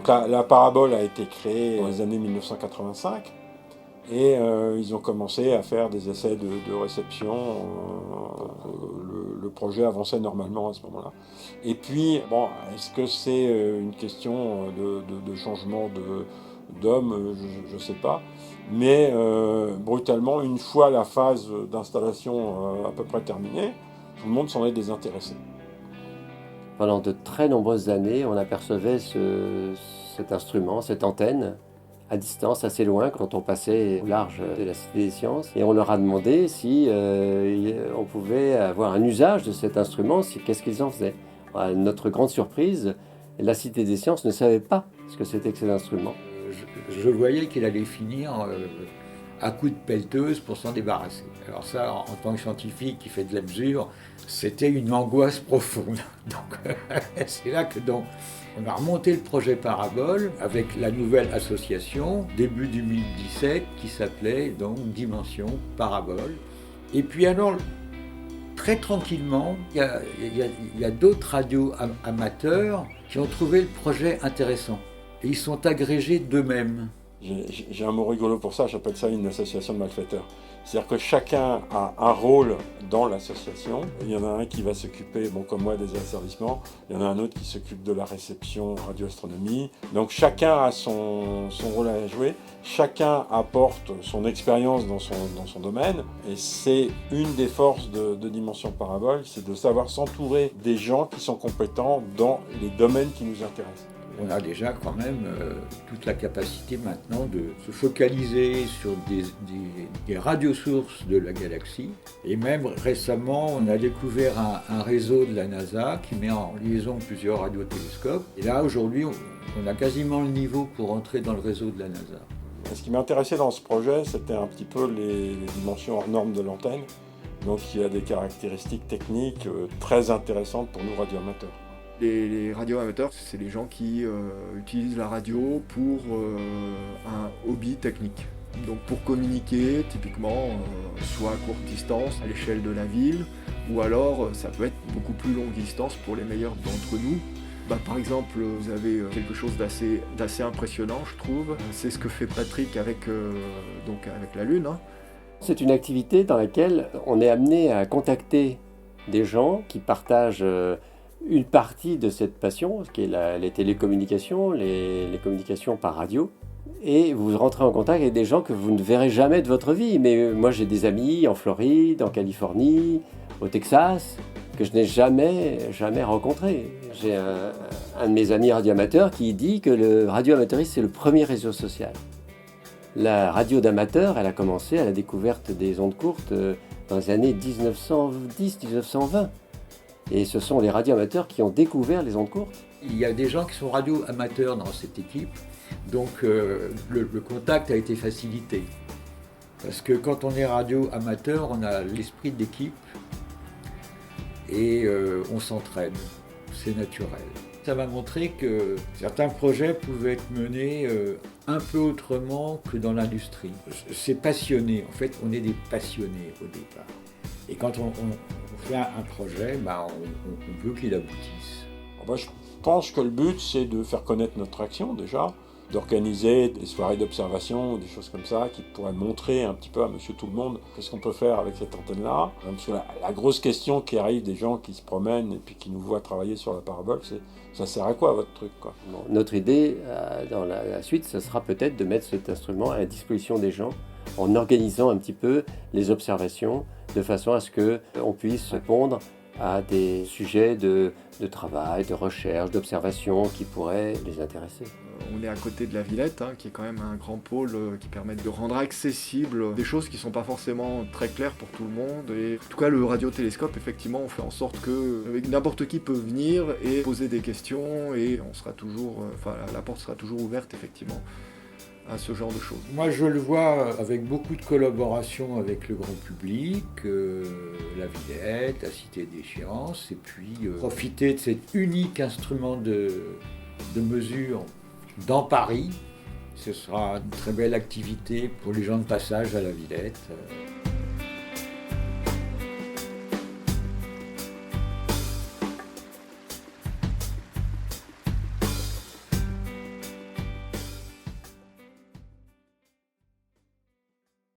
Donc la parabole a été créée dans les années 1985 et ils ont commencé à faire des essais de réception. Le projet avançait normalement à ce moment-là. Et puis, bon, est-ce que c'est une question de changement d'homme? Je ne sais pas. Mais brutalement, une fois la phase d'installation à peu près terminée, tout le monde s'en est désintéressé. Pendant de très nombreuses années, on apercevait cet instrument, cette antenne, à distance, assez loin, quand on passait au large de la Cité des Sciences. Et on leur a demandé si on pouvait avoir un usage de cet instrument, qu'est-ce qu'ils en faisaient. À notre grande surprise, la Cité des Sciences ne savait pas ce que c'était que cet instrument. Je voyais qu'il allait finir à coups de pelleteuse pour s'en débarrasser. Alors ça, en tant que scientifique qui fait de la mesure, c'était une angoisse profonde. Donc c'est là que on a remonté le projet Parabole avec la nouvelle association, début 2017, qui s'appelait donc Dimension Parabole. Et puis alors, très tranquillement, il y a d'autres radios amateurs qui ont trouvé le projet intéressant. Et ils sont agrégés d'eux-mêmes. J'ai un mot rigolo pour ça, j'appelle ça une association de malfaiteurs. C'est-à-dire que chacun a un rôle dans l'association. Il y en a un qui va s'occuper, comme moi, des asservissements. Il y en a un autre qui s'occupe de la réception radioastronomie. Donc chacun a son rôle à jouer. Chacun apporte son expérience dans son domaine. Et c'est une des forces de Dimension Parabole, c'est de savoir s'entourer des gens qui sont compétents dans les domaines qui nous intéressent. On a déjà quand même toute la capacité maintenant de se focaliser sur des radiosources de la galaxie. Et même récemment, on a découvert un réseau de la NASA qui met en liaison plusieurs radiotélescopes. Et là, aujourd'hui, on a quasiment le niveau pour entrer dans le réseau de la NASA. Ce qui m'intéressait dans ce projet, c'était un petit peu les dimensions hors normes de l'antenne. Donc il y a des caractéristiques techniques très intéressantes pour nous radioamateurs. Les radioamateurs, c'est les gens qui utilisent la radio pour un hobby technique. Donc pour communiquer, typiquement, soit à courte distance, à l'échelle de la ville, ou alors ça peut être beaucoup plus longue distance pour les meilleurs d'entre nous. Par exemple, vous avez quelque chose d'assez impressionnant, je trouve. C'est ce que fait Patrick avec la Lune. C'est une activité dans laquelle on est amené à contacter des gens qui partagent une partie de cette passion, qui est les télécommunications, les communications par radio. Et vous rentrez en contact avec des gens que vous ne verrez jamais de votre vie. Mais moi, j'ai des amis en Floride, en Californie, au Texas, que je n'ai jamais rencontrés. J'ai un de mes amis radioamateurs qui dit que le radioamateurisme, c'est le premier réseau social. La radio d'amateur, elle a commencé à la découverte des ondes courtes dans les années 1910-1920. Et ce sont les radioamateurs qui ont découvert les ondes courtes. Il y a des gens qui sont radioamateurs dans cette équipe, donc le contact a été facilité. Parce que quand on est radioamateur, on a l'esprit d'équipe et on s'entraîne, c'est naturel. Ça m'a montré que certains projets pouvaient être menés un peu autrement que dans l'industrie. C'est passionné, en fait, on est des passionnés au départ. Et quand on fait un projet, on veut qu'il aboutisse. Je pense que le but, c'est de faire connaître notre action déjà, d'organiser des soirées d'observation, des choses comme ça, qui pourraient montrer un petit peu à monsieur tout le monde qu'est-ce qu'on peut faire avec cette antenne-là. Parce que la grosse question qui arrive des gens qui se promènent et puis qui nous voient travailler sur la parabole, c'est ça sert à quoi votre truc, quoi? Bon, notre idée dans la suite, ce sera peut-être de mettre cet instrument à la disposition des gens en organisant un petit peu les observations de façon à ce qu'on puisse répondre à des sujets de travail, de recherche, d'observation qui pourraient les intéresser. On est à côté de la Villette, qui est quand même un grand pôle qui permet de rendre accessible des choses qui ne sont pas forcément très claires pour tout le monde. Et en tout cas, le radiotélescope, effectivement, on fait en sorte que n'importe qui peut venir et poser des questions et on sera toujours, la porte sera toujours ouverte, effectivement, à ce genre de choses. Moi, je le vois avec beaucoup de collaboration avec le grand public, la Villette, la Cité des Sciences, et puis profiter de cet unique instrument de mesure dans Paris. Ce sera une très belle activité pour les gens de passage à la Villette.